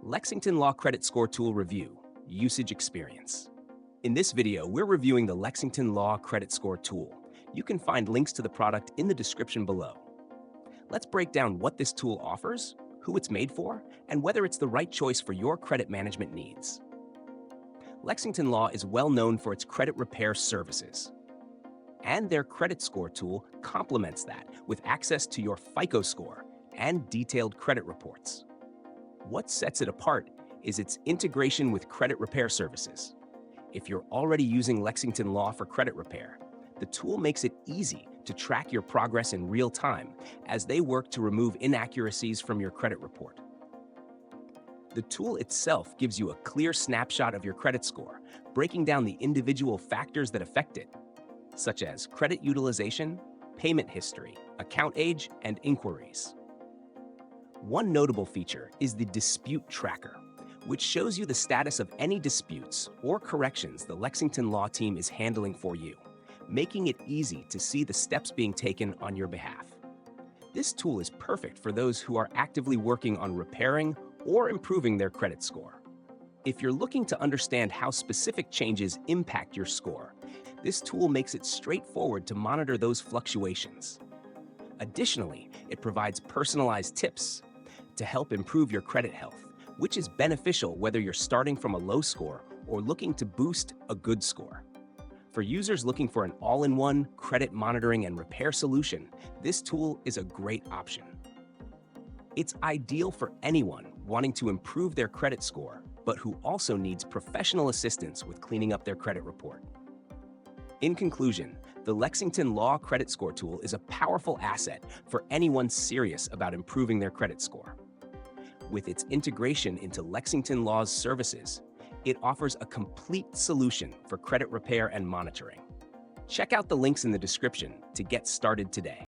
Lexington Law Credit Score Tool Review, Usage Experience. In this video, we're reviewing the Lexington Law Credit Score Tool. You can find links to the product in the description below. Let's break down what this tool offers, who it's made for, and whether it's the right choice for your credit management needs. Lexington Law is well known for its credit repair services. And their credit score tool complements that with access to your FICO score and detailed credit reports. What sets it apart is its integration with credit repair services. If you're already using Lexington Law for credit repair, the tool makes it easy to track your progress in real time as they work to remove inaccuracies from your credit report. The tool itself gives you a clear snapshot of your credit score, breaking down the individual factors that affect it, such as credit utilization, payment history, account age, and inquiries. One notable feature is the dispute tracker, which shows you the status of any disputes or corrections the Lexington Law team is handling for you, making it easy to see the steps being taken on your behalf. This tool is perfect for those who are actively working on repairing or improving their credit score. If you're looking to understand how specific changes impact your score, this tool makes it straightforward to monitor those fluctuations. Additionally, it provides personalized tips to help improve your credit health, which is beneficial whether you're starting from a low score or looking to boost a good score. For users looking for an all-in-one credit monitoring and repair solution, this tool is a great option. It's ideal for anyone wanting to improve their credit score, but who also needs professional assistance with cleaning up their credit report. In conclusion, the Lexington Law Credit Score Tool is a powerful asset for anyone serious about improving their credit score. With its integration into Lexington Law's services, it offers a complete solution for credit repair and monitoring. Check out the links in the description to get started today.